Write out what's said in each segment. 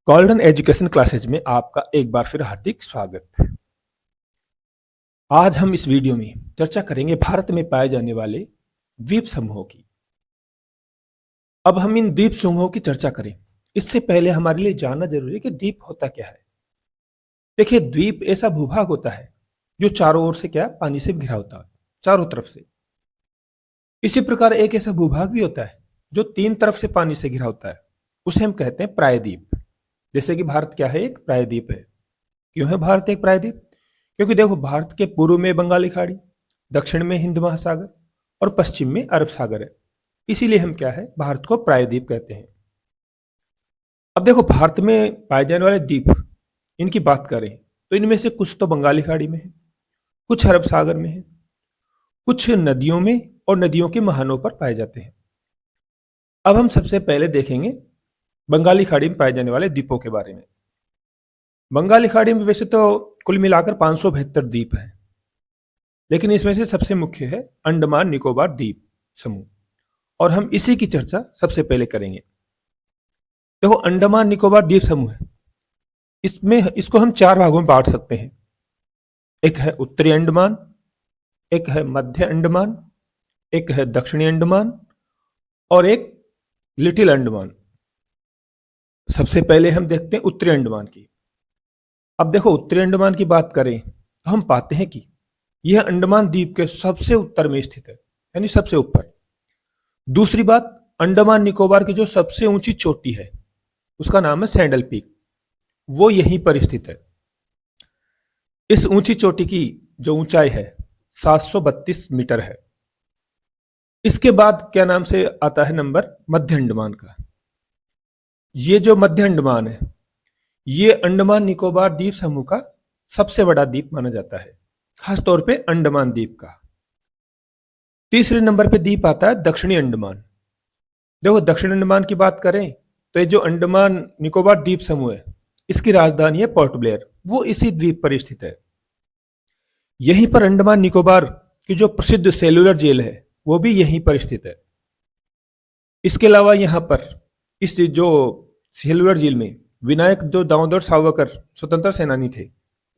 Golden education classes में आपका एक बार फिर हार्दिक स्वागत। आज हम इस वीडियो में चर्चा करेंगे भारत में पाए जाने वाले द्वीप समूहों की। अब हम इन द्वीप समूहों की चर्चा करें, इससे पहले हमारे लिए जानना जरूरी है कि द्वीप होता क्या है। देखिए, द्वीप ऐसा भूभाग होता है जो चारों ओर से पानी से घिरा होता है, चारों तरफ से। इसी प्रकार एक ऐसा भूभाग भी होता है जो तीन तरफ से पानी से घिरा होता है, उसे हम कहते हैं प्रायद्वीप। जैसे कि भारत क्या है, एक प्रायद्वीप है। क्यों है भारत एक प्रायद्वीप? क्योंकि देखो, भारत के पूर्व में बंगाली खाड़ी, दक्षिण में हिंद महासागर और पश्चिम में अरब सागर है। इसीलिए हम क्या है, भारत को प्रायद्वीप कहते हैं। अब देखो, भारत में पाए जाने वाले द्वीप, इनकी बात करें तो इनमें से कुछ तो बंगाली खाड़ी में है, कुछ अरब सागर में है, कुछ नदियों में और नदियों के मुहानों पर पाए जाते हैं। अब हम सबसे पहले देखेंगे बंगाली खाड़ी में पाए जाने वाले द्वीपों के बारे में। बंगाली खाड़ी में वैसे तो कुल मिलाकर 572 द्वीप हैं, लेकिन इसमें से सबसे मुख्य है अंडमान निकोबार द्वीप समूह, और हम इसी की चर्चा सबसे पहले करेंगे। देखो, अंडमान निकोबार द्वीप समूह है, इसको हम चार भागों में बांट सकते हैं। एक है उत्तरी अंडमान, एक है मध्य अंडमान, एक है दक्षिणी अंडमान और एक लिटिल अंडमान। सबसे पहले हम देखते हैं उत्तरी अंडमान की। अब देखो, उत्तरी अंडमान की बात करें तो हम पाते हैं कि यह अंडमान द्वीप के सबसे उत्तर में स्थित है, यानी सबसे ऊपर। दूसरी बात, अंडमान निकोबार की जो सबसे ऊंची चोटी है उसका नाम है सैंडल पीक, वो यहीं पर स्थित है। इस ऊंची चोटी की जो ऊंचाई है 732 मीटर है। इसके बाद क्या नाम से आता है नंबर मध्य अंडमान का। ये जो मध्य अंडमान है, ये अंडमान निकोबार द्वीप समूह का सबसे बड़ा द्वीप माना जाता है, खासतौर पे अंडमान द्वीप का। तीसरे नंबर पे द्वीप आता है दक्षिणी अंडमान। देखो, दक्षिण अंडमान की बात करें तो ये जो अंडमान निकोबार द्वीप समूह है, इसकी राजधानी है पोर्ट ब्लेयर, वो इसी द्वीप पर स्थित है। यहीं पर अंडमान निकोबार की जो प्रसिद्ध सेलुलर जेल है वो भी यहीं पर स्थित है। इसके अलावा यहां पर इस जो सेलुलर जेल में विनायक जो दामोदर सावरकर स्वतंत्र सेनानी थे,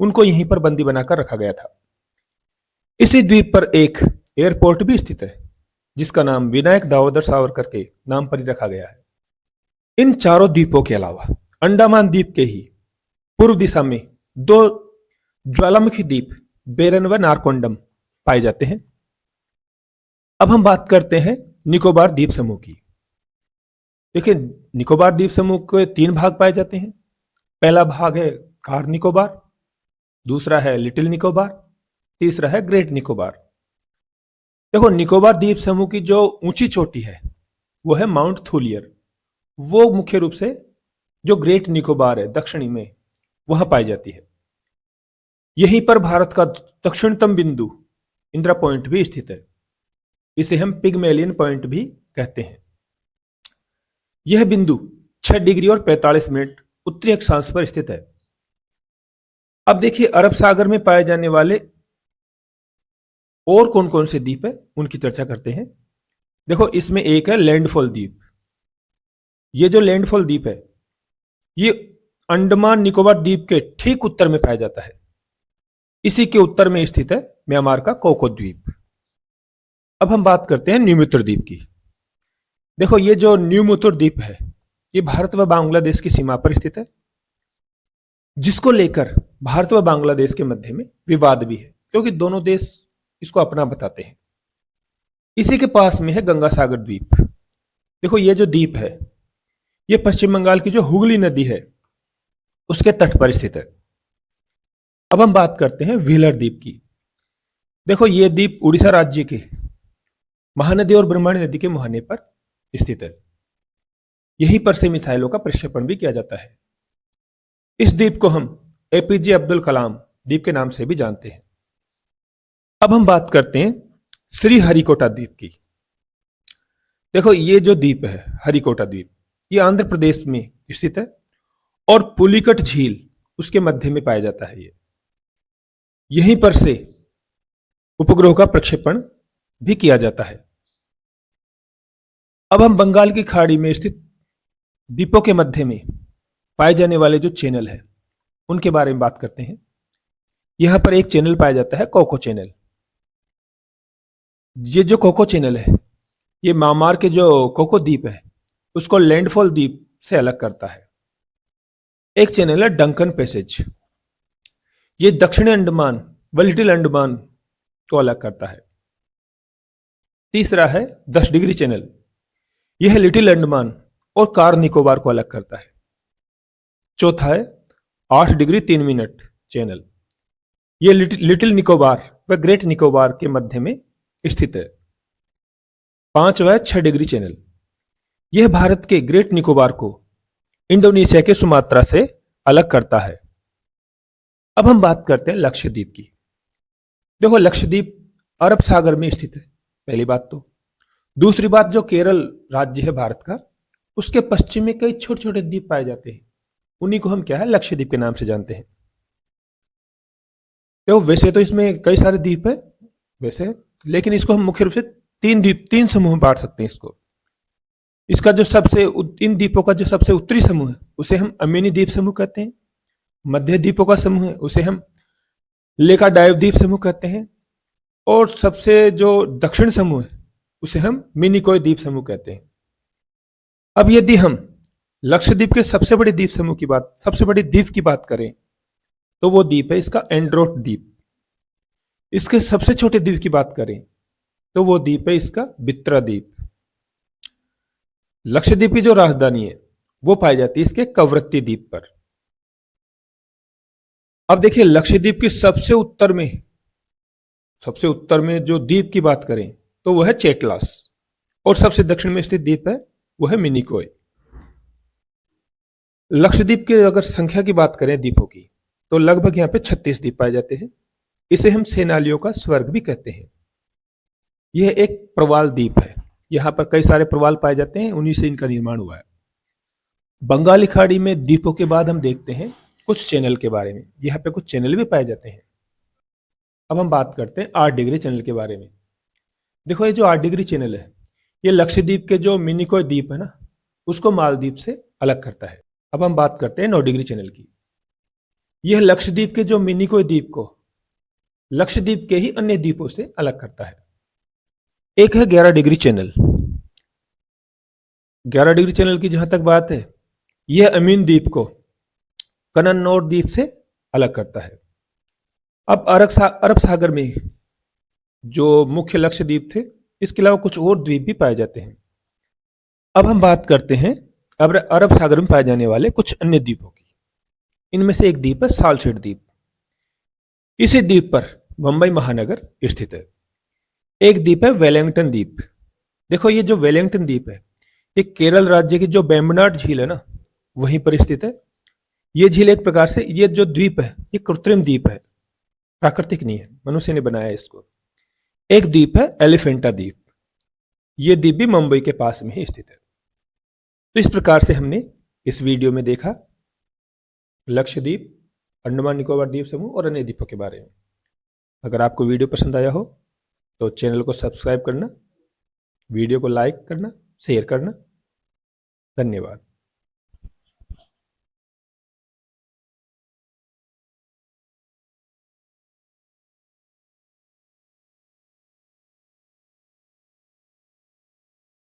उनको यहीं पर बंदी बनाकर रखा गया था। इसी द्वीप पर एक एयरपोर्ट भी स्थित है जिसका नाम विनायक दामोदर सावरकर के नाम पर ही रखा गया है। इन चारों द्वीपों के अलावा अंडमान द्वीप के ही पूर्व दिशा में दो ज्वालामुखी द्वीप बेरन व नारकोंडम पाए जाते हैं। अब हम बात करते हैं निकोबार द्वीप समूह की। देखिए, निकोबार द्वीप समूह के तीन भाग पाए जाते हैं। पहला भाग है कार निकोबार, दूसरा है लिटिल निकोबार, तीसरा है ग्रेट निकोबार। देखो, निकोबार द्वीप समूह की जो ऊंची चोटी है वो है माउंट थूलियर। वो मुख्य रूप से जो ग्रेट निकोबार है दक्षिणी में, वहां पाई जाती है। यहीं पर भारत का दक्षिणतम बिंदु इंदिरा पॉइंट भी स्थित है। इसे हम पिग्मेलियन पॉइंट भी कहते हैं। यह बिंदु 6 डिग्री और 45 मिनट उत्तरी अक्षांश पर स्थित है। अब देखिए, अरब सागर में पाए जाने वाले और कौन कौन से द्वीप है उनकी चर्चा करते हैं। देखो, इसमें एक है लैंडफॉल द्वीप। ये जो लैंडफॉल द्वीप है, ये अंडमान निकोबार द्वीप के ठीक उत्तर में पाया जाता है। इसी के उत्तर में स्थित है म्यांमार का कोको द्वीप। अब हम बात करते हैं न्यूमुत्र द्वीप की। देखो, ये जो न्यूमुत्र द्वीप है, ये भारत व बांग्लादेश की सीमा पर स्थित है, जिसको लेकर भारत व बांग्लादेश के मध्य में विवाद भी है, क्योंकि दोनों देश इसको अपना बताते हैं। इसी के पास में है गंगा सागर द्वीप। देखो, ये जो द्वीप है, ये पश्चिम बंगाल की जो हुगली नदी है उसके तट पर स्थित है। अब हम बात करते हैं व्हीलर द्वीप की। देखो, ये द्वीप उड़ीसा राज्य के महानदी और ब्रह्मणी नदी के मुहाने पर स्थित है। यहीं पर से मिसाइलों का प्रक्षेपण भी किया जाता है। इस द्वीप को हम एपीजे अब्दुल कलाम द्वीप के नाम से भी जानते हैं। अब हम बात करते हैं श्रीहरिकोटा द्वीप की। देखो, ये जो द्वीप है हरिकोटा द्वीप, ये आंध्र प्रदेश में स्थित है और पुलिकट झील उसके मध्य में पाया जाता है। यहीं पर से उपग्रह का प्रक्षेपण भी किया जाता है। अब हम बंगाल की खाड़ी में स्थित द्वीपों के मध्य में पाए जाने वाले जो चैनल है उनके बारे में बात करते हैं। यहां पर एक चैनल पाया जाता है कोको चैनल। ये जो कोको चैनल है ये म्यांमार के जो कोको द्वीप है उसको लैंडफॉल द्वीप से अलग करता है। एक चैनल है डंकन पैसेज, ये दक्षिणी अंडमान व लिटिल अंडमान को अलग करता है। तीसरा है 10 डिग्री चैनल, यह लिटिल अंडमान और कार निकोबार को अलग करता है। चौथा है 8 डिग्री 3 मिनट चैनल, यह लिटिल निकोबार व ग्रेट निकोबार के मध्य में स्थित है। पांचवा है 6 डिग्री चैनल, यह भारत के ग्रेट निकोबार को इंडोनेशिया के सुमात्रा से अलग करता है। अब हम बात करते हैं लक्षद्वीप की। देखो लक्षद्वीप अरब सागर में स्थित है, पहली बात तो। दूसरी बात, जो केरल राज्य है भारत का, उसके पश्चिम में कई छोटे छोटे द्वीप पाए जाते हैं, उन्हीं को हम क्या है लक्षद्वीप के नाम से जानते हैं। देखो वैसे तो इसमें कई सारे द्वीप है वैसे, लेकिन इसको हम मुख्य रूप से तीन समूह में बांट सकते हैं इसको। इसका जो इन द्वीपों का जो सबसे उत्तरी समूह है उसे हम अमीनी द्वीप समूह कहते हैं। मध्य द्वीपों का समूह है उसे हम लेका डाइव द्वीप समूह कहते हैं। और सबसे जो दक्षिण समूह है उसे हम मिनिकोय द्वीप समूह कहते हैं। अब यदि हम लक्षद्वीप के सबसे बड़े द्वीप की बात करें तो वो द्वीप है इसका एंड्रोट द्वीप। इसके सबसे छोटे द्वीप की बात करें तो वो द्वीप है इसका बित्रा द्वीप। लक्षद्वीप की जो राजधानी है वो पाई जाती है इसके कवरत्ती द्वीप पर। अब देखिए लक्षद्वीप के सबसे उत्तर में जो द्वीप की बात करें तो वह है चेटलास, और सबसे दक्षिण में स्थित द्वीप है वो है मिनिकोय। लक्षद्वीप के अगर संख्या की बात करें द्वीपों की तो लगभग यहां पे 36 द्वीप पाए जाते हैं। इसे हम सेनालियों का स्वर्ग भी कहते हैं। यह एक प्रवाल द्वीप है, यहां पर कई सारे प्रवाल पाए जाते हैं, उन्हीं से इनका निर्माण हुआ है। बंगाली खाड़ी में द्वीपों के बाद हम देखते हैं कुछ चैनल के बारे में। यहाँ पे कुछ चैनल भी पाए जाते हैं। अब हम बात करते हैं 8 डिग्री चैनल के बारे में। देखो ये जो 8 डिग्री चैनल है ये लक्षद्वीप के जो मिनिकोय द्वीप है ना उसको मालदीव से अलग करता है। अब हम बात करते हैं 9 डिग्री चैनल की। यह लक्षद्वीप के जो मिनिकोय द्वीप को लक्षद्वीप के ही अन्य द्वीपों से अलग करता है। एक है 11 डिग्री चैनल। 11 डिग्री चैनल की जहां तक बात है यह अमीन द्वीप को कननौर द्वीप से अलग करता है। अब अरब सागर में जो मुख्य लक्षद्वीप थे इसके अलावा कुछ और द्वीप भी पाए जाते हैं। अब हम बात करते हैं अरब सागर में पाए जाने वाले कुछ अन्य द्वीपों की। इनमें से एक द्वीप है सालसेट द्वीप। इसी द्वीप पर मुंबई महानगर स्थित है। एक द्वीप है वेलिंगटन द्वीप। देखो ये जो वेलिंगटन द्वीप है ये केरल राज्य की जो बेम्बनाड झील है ना वहीं पर स्थित है। ये झील एक प्रकार से, ये जो द्वीप है ये कृत्रिम द्वीप है, प्राकृतिक नहीं है, मनुष्य ने बनाया है इसको। एक द्वीप है एलिफेंटा द्वीप। ये द्वीप भी मुंबई के पास में ही स्थित है। तो इस प्रकार से हमने इस वीडियो में देखा लक्षद्वीप, अंडमान निकोबार द्वीप समूह और अन्य द्वीपों के बारे में। अगर आपको वीडियो पसंद आया हो तो चैनल को सब्सक्राइब करना, वीडियो को लाइक करना, शेयर करना। धन्यवाद।